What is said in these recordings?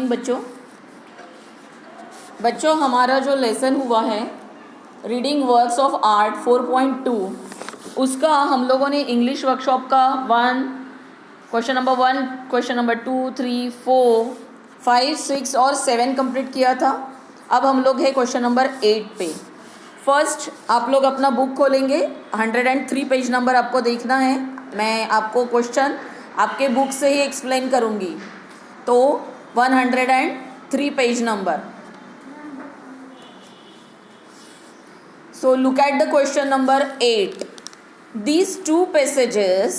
बच्चों बच्चों हमारा जो लेसन हुआ है रीडिंग वर्क्स ऑफ आर्ट 4.2 उसका हम लोगों ने इंग्लिश वर्कशॉप का क्वेश्चन नंबर 1, क्वेश्चन नंबर 2, 3, 4, 5, 6 और 7 कंप्लीट किया था। अब हम लोग है क्वेश्चन नंबर 8 पे। फर्स्ट आप लोग अपना बुक खोलेंगे, 103 पेज नंबर आपको देखना है। मैं आपको क्वेश्चन आपके बुक से ही एक्सप्लेन करूँगी। तो 103 page number. So look at the question number 8. These two passages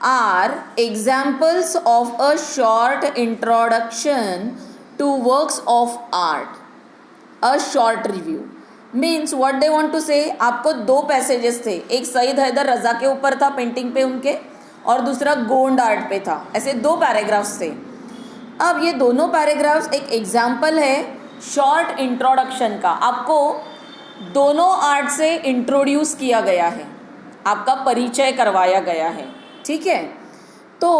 are examples of a short introduction to works of art. A short review means what they want to say. आपको दो passages थे, एक सईद हैदर रज़ा के ऊपर था painting पे उनके, और दूसरा गोंड आर्ट पे था। ऐसे दो पैराग्राफ्स थे। अब ये दोनों पैराग्राफ्स एक एग्जाम्पल है शॉर्ट इंट्रोडक्शन का। आपको दोनों आर्ट से इंट्रोड्यूस किया गया है, आपका परिचय करवाया गया है, ठीक है। तो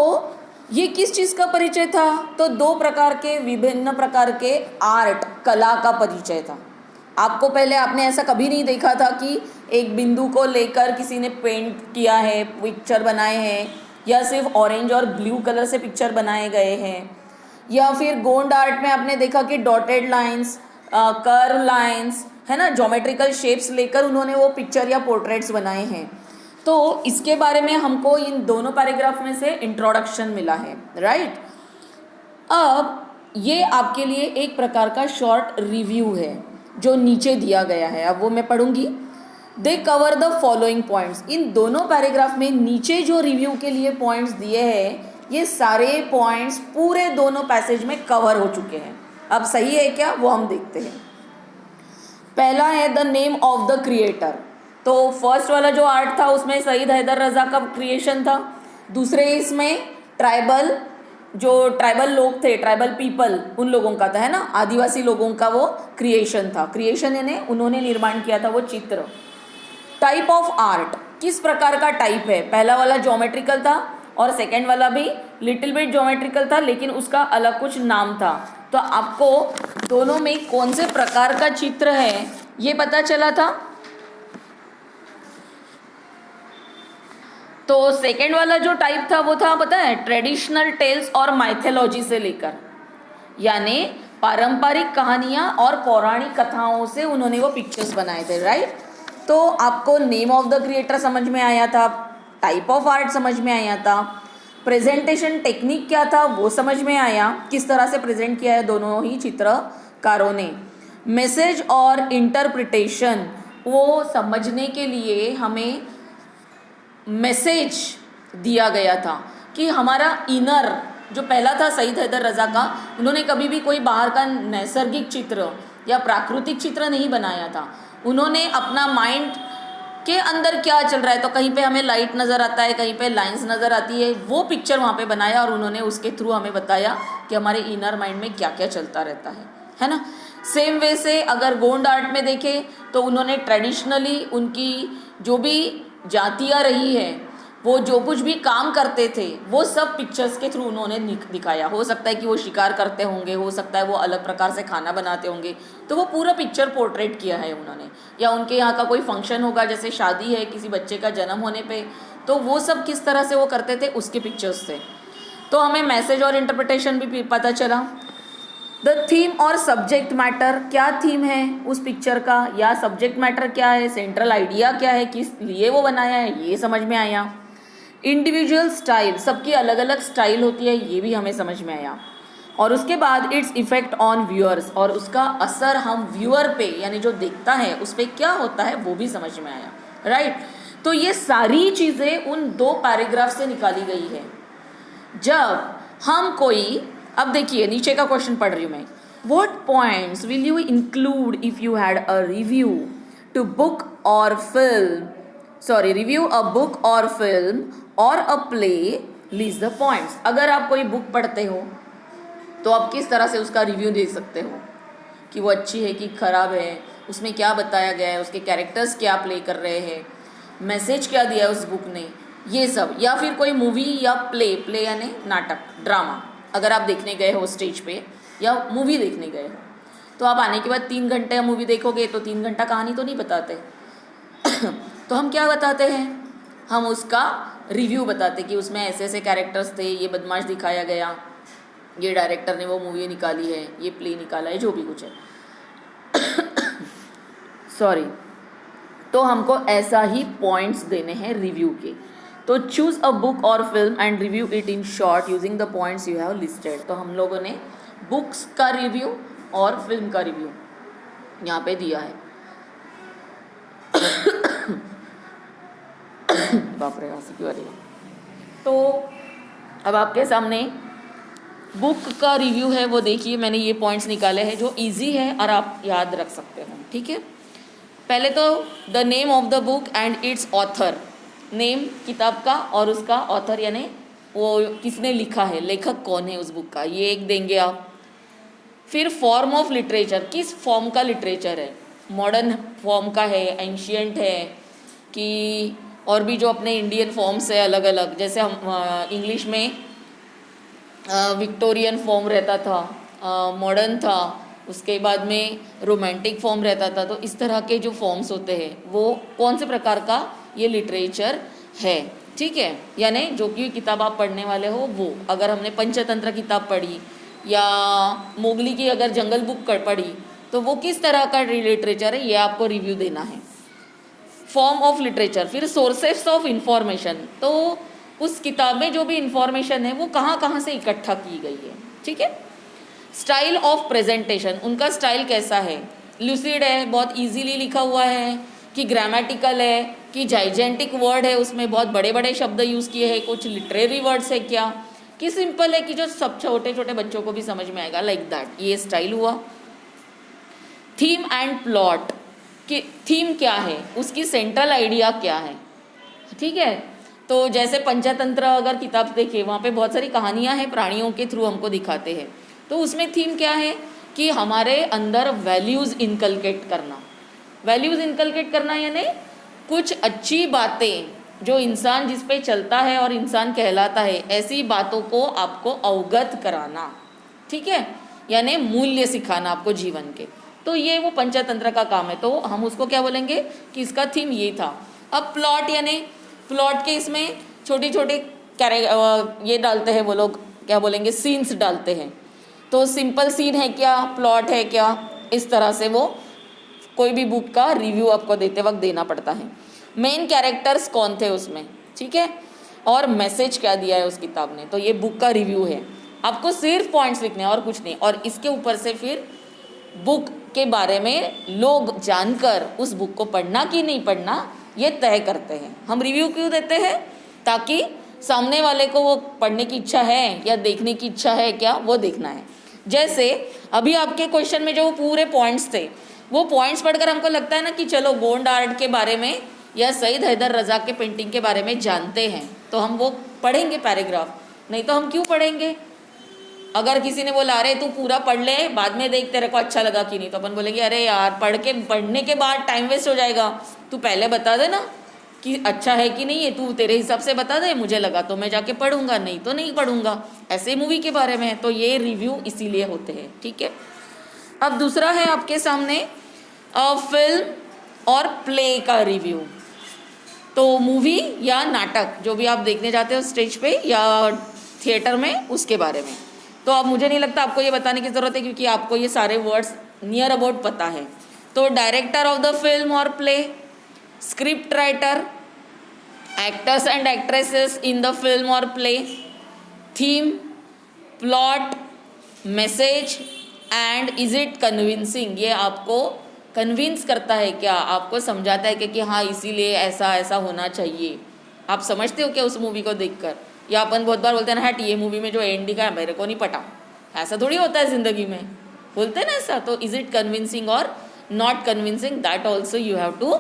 ये किस चीज़ का परिचय था? तो दो प्रकार के, विभिन्न प्रकार के आर्ट, कला का परिचय था। आपको पहले आपने ऐसा कभी नहीं देखा था कि एक बिंदु को लेकर किसी ने पेंट किया है, पिक्चर बनाए हैं, या सिर्फ ऑरेंज और ब्लू कलर से पिक्चर बनाए गए हैं, या फिर गोंड आर्ट में आपने देखा कि डॉटेड लाइंस, कर्व लाइंस, है ना, ज्योमेट्रिकल शेप्स लेकर उन्होंने वो पिक्चर या पोर्ट्रेट्स बनाए हैं। तो इसके बारे में हमको इन दोनों पैराग्राफ में से इंट्रोडक्शन मिला है, राइट। अब ये आपके लिए एक प्रकार का शॉर्ट रिव्यू है जो नीचे दिया गया है। अब वो मैं पढ़ूंगी। दे कवर द फॉलोइंग पॉइंट्स। इन दोनों पैराग्राफ में नीचे जो रिव्यू के लिए पॉइंट्स दिए हैं, ये सारे पॉइंट्स पूरे दोनों पैसेज में कवर हो चुके हैं। अब सही है क्या, वो हम देखते हैं। पहला है the name of the creator. तो फर्स्ट वाला जो आर्ट था उसमें सईद हैदर रज़ा का क्रिएशन था। दूसरे इसमें जो ट्राइबल लोग थे, ट्राइबल पीपल, उन लोगों का था, है ना, आदिवासी लोगों का वो क्रिएशन था। क्रिएशन यानी उन्होंने निर्माण किया था वो चित्र। टाइप ऑफ आर्ट, किस प्रकार का टाइप है? पहला वाला ज्योमेट्रिकल था और सेकेंड वाला भी लिटिल बिट ज्योमेट्रिकल था, लेकिन उसका अलग कुछ नाम था। तो आपको दोनों में कौन से प्रकार का चित्र है ये पता चला था। तो सेकेंड वाला जो टाइप था वो था, पता है, ट्रेडिशनल टेल्स और माइथोलॉजी से लेकर, यानी पारंपरिक कहानियाँ और पौराणिक कथाओं से उन्होंने वो पिक्चर्स बनाए थे, राइट। तो आपको नेम ऑफ द क्रिएटर समझ में आया था, टाइप ऑफ आर्ट समझ में आया था, प्रेजेंटेशन टेक्निक क्या था वो समझ में आया, किस तरह से प्रेजेंट किया है दोनों ही चित्रकारों ने। मैसेज और इंटरप्रिटेशन, वो समझने के लिए हमें मैसेज दिया गया था कि हमारा इनर, जो पहला था सईद हैदर रज़ा का, उन्होंने कभी भी कोई बाहर का नैसर्गिक चित्र या प्राकृतिक चित्र नहीं बनाया था। उन्होंने अपना माइंड के अंदर क्या चल रहा है, तो कहीं पे हमें लाइट नज़र आता है, कहीं पे लाइंस नज़र आती है, वो पिक्चर वहाँ पे बनाया और उन्होंने उसके थ्रू हमें बताया कि हमारे इनर माइंड में क्या क्या चलता रहता है ना। सेम वे से अगर गोंड आर्ट में देखें तो उन्होंने ट्रेडिशनली उनकी जो भी जातियाँ रही है, वो जो कुछ भी काम करते थे, वो सब पिक्चर्स के थ्रू उन्होंने दिखाया। हो सकता है कि वो शिकार करते होंगे, हो सकता है वो अलग प्रकार से खाना बनाते होंगे, तो वो पूरा पिक्चर पोर्ट्रेट किया है उन्होंने। या उनके यहाँ का कोई फंक्शन होगा, जैसे शादी है किसी बच्चे का जन्म होने पे, तो वो सब किस तरह से वो करते थे उसके पिक्चर्स से। तो हमें मैसेज और इंटरप्रिटेशन भी पता चला। द थीम और सब्जेक्ट मैटर, क्या थीम है उस पिक्चर का, या सब्जेक्ट मैटर क्या है, सेंट्रल आइडिया क्या है, किस लिए वो बनाया है, ये समझ में आया। इंडिविजुअल स्टाइल, सबकी अलग अलग स्टाइल होती है, ये भी हमें समझ में आया। और उसके बाद इट्स इफेक्ट ऑन व्यूअर्स, और उसका असर हम व्यूअर पे, यानी जो देखता है उस पर क्या होता है, वो भी समझ में आया, राइट। तो ये सारी चीज़ें उन दो पैराग्राफ से निकाली गई है। जब हम कोई, अब देखिए नीचे का क्वेश्चन पढ़ रही हूँ मैं। What points will you include if you had a review to book or film, review a book or film or a play, list the points. अगर आप कोई बुक पढ़ते हो तो आप किस तरह से उसका रिव्यू दे सकते हो कि वो अच्छी है कि ख़राब है, उसमें क्या बताया गया है, उसके कैरेक्टर्स क्या प्ले कर रहे हैं, मैसेज क्या दिया है उस बुक ने, ये सब। या फिर कोई मूवी या प्ले यानी नाटक, ड्रामा, अगर आप देखने गए हो स्टेज पे या मूवी देखने गए हो, तो आप आने के बाद 3 घंटे मूवी देखोगे तो 3 घंटा कहानी तो नहीं बताते तो हम क्या बताते हैं, हम उसका रिव्यू बताते कि उसमें ऐसे ऐसे कैरेक्टर्स थे, ये बदमाश दिखाया गया, ये डायरेक्टर ने वो मूवी निकाली है, ये प्ले निकाला है, जो भी कुछ है सॉरी। तो हमको ऐसा ही पॉइंट्स देने हैं रिव्यू के। तो choose a book or film and review it in short using the points you have listed. तो हम लोगों ने बुक्स का रिव्यू और फिल्म का रिव्यू यहाँ पे दिया है बाप रे हंसी क्यों आ रही है। तो अब आपके सामने बुक का रिव्यू है, वो देखिए मैंने ये पॉइंट्स निकाले हैं जो इजी है और आप याद रख सकते हो, ठीक है। पहले तो the name of the book and it's author, name किताब का और उसका ऑथर यानी वो किसने लिखा है, लेखक कौन है उस बुक का, ये एक देंगे आप। फिर फॉर्म ऑफ लिटरेचर, किस फॉर्म का लिटरेचर है, मॉडर्न फॉर्म का है, एंशियंट है कि और भी जो अपने इंडियन फॉर्म्स है अलग अलग, जैसे हम इंग्लिश में विक्टोरियन फॉर्म रहता था, मॉडर्न था, उसके बाद में रोमांटिक फॉर्म रहता था। तो इस तरह के जो फॉर्म्स होते हैं वो कौन से प्रकार का ये लिटरेचर है, ठीक है। यानी जो कि किताब आप पढ़ने वाले हो वो, अगर हमने पंचतंत्र किताब पढ़ी या मोगली की अगर जंगल बुक पढ़ी तो वो किस तरह का लिटरेचर है, ये आपको रिव्यू देना है। फॉर्म ऑफ लिटरेचर, फिर सोर्सेस ऑफ इंफॉर्मेशन, तो उस किताब में जो भी इंफॉर्मेशन है वो कहाँ कहाँ से इकट्ठा की गई है, ठीक है। स्टाइल ऑफ प्रेजेंटेशन, उनका स्टाइल कैसा है, लूसिड है, बहुत इजीली लिखा हुआ है, कि ग्रामेटिकल है, कि जाइजेंटिक वर्ड है, उसमें बहुत बड़े बड़े शब्द यूज़ किए हैं, कुछ लिटरेरी वर्ड्स है क्या, कि सिंपल है कि जो सब छोटे छोटे बच्चों को भी समझ में आएगा, लाइक दैट, ये स्टाइल हुआ। थीम एंड प्लॉट, कि थीम क्या है, उसकी सेंट्रल आइडिया क्या है, ठीक है। तो जैसे पंचतंत्र अगर किताब देखें वहाँ पे बहुत सारी कहानियाँ हैं, प्राणियों के थ्रू हमको दिखाते हैं, तो उसमें थीम क्या है कि हमारे अंदर वैल्यूज़ इनकलकेट करना। वैल्यूज़ इनकलकेट करना यानी कुछ अच्छी बातें जो इंसान जिस पे चलता है और इंसान कहलाता है, ऐसी बातों को आपको अवगत कराना, ठीक है, यानी मूल्य सिखाना आपको जीवन के। तो ये वो पंचतंत्र का काम है, तो हम उसको क्या बोलेंगे कि इसका थीम ये था। अब प्लॉट यानी प्लॉट के इसमें छोटे छोटे ये डालते हैं वो लोग, क्या बोलेंगे, सीन्स डालते हैं। तो सिंपल सीन है क्या, प्लॉट है क्या, इस तरह से वो कोई भी बुक का रिव्यू आपको देते वक्त देना पड़ता है। मेन कैरेक्टर्स कौन थे उसमें, ठीक है, और मैसेज क्या दिया है उस किताब ने, तो ये बुक का रिव्यू है। आपको सिर्फ पॉइंट्स लिखने हैं और कुछ नहीं, और इसके ऊपर से फिर बुक के बारे में लोग जानकर उस बुक को पढ़ना कि नहीं पढ़ना ये तय करते हैं। हम रिव्यू क्यों देते हैं, ताकि सामने वाले को वो पढ़ने की इच्छा है या देखने की इच्छा है क्या, वो देखना है। जैसे अभी आपके क्वेश्चन में जो पूरे पॉइंट्स थे, वो पॉइंट्स पढ़कर हमको लगता है ना कि चलो गोंड आर्ट के बारे में या सईद हैदर रज़ा के पेंटिंग के बारे में जानते हैं, तो हम वो पढ़ेंगे पैराग्राफ, नहीं तो हम क्यों पढ़ेंगे। अगर किसी ने बोला अरे तू पूरा पढ़ ले बाद में देख तेरे को अच्छा लगा कि नहीं, तो अपन बोलेंगे अरे यार पढ़ने के बाद टाइम वेस्ट हो जाएगा, तू पहले बता दे ना कि अच्छा है कि नहीं है, तू तेरे हिसाब से बता दे, मुझे लगा तो मैं जाके पढ़ूंगा, नहीं तो नहीं पढ़ूंगा। ऐसे मूवी के बारे में है, तो ये रिव्यू इसीलिए होते हैं, ठीक है। अब दूसरा है आपके सामने फिल्म और प्ले का रिव्यू। तो मूवी या नाटक जो भी आप देखने जाते हो स्टेज पे या थिएटर में, उसके बारे में। तो अब मुझे नहीं लगता आपको ये बताने की ज़रूरत है, क्योंकि आपको ये सारे वर्ड्स नियर अबाउट पता है। तो डायरेक्टर ऑफ द फिल्म और play, script writer, actors and actresses in the film और play, theme, plot, message and is it convincing, ये आपको कन्विंस करता है क्या, आपको समझाता है कि हाँ इसीलिए ऐसा ऐसा होना चाहिए। आप समझते हो क्या उस मूवी को देखकर, या अपन बहुत बार बोलते हैं ना हट ये मूवी में जो एंड दिखा है मेरे को नहीं पटा, ऐसा थोड़ी होता है ज़िंदगी में, बोलते हैं ना ऐसा। तो is it convincing or not convincing, that also you have to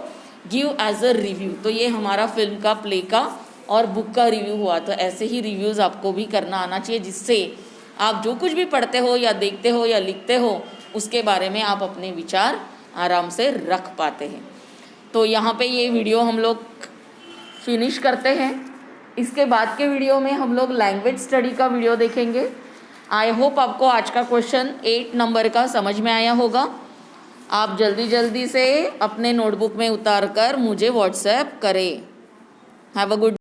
give as a review. तो ये हमारा फिल्म का, प्ले का और बुक का रिव्यू हुआ। तो ऐसे ही रिव्यूज़ आपको भी करना आना चाहिए, जिससे आप जो कुछ भी पढ़ते हो या देखते हो या लिखते हो उसके बारे में आप अपने विचार आराम से रख पाते हैं। तो यहाँ पे ये वीडियो हम लोग फिनिश करते हैं। इसके बाद के वीडियो में हम लोग लैंग्वेज स्टडी का वीडियो देखेंगे। आई होप आपको आज का क्वेश्चन 8 नंबर का समझ में आया होगा। आप जल्दी जल्दी से अपने नोटबुक में उतार कर मुझे व्हाट्सएप करें। Have a good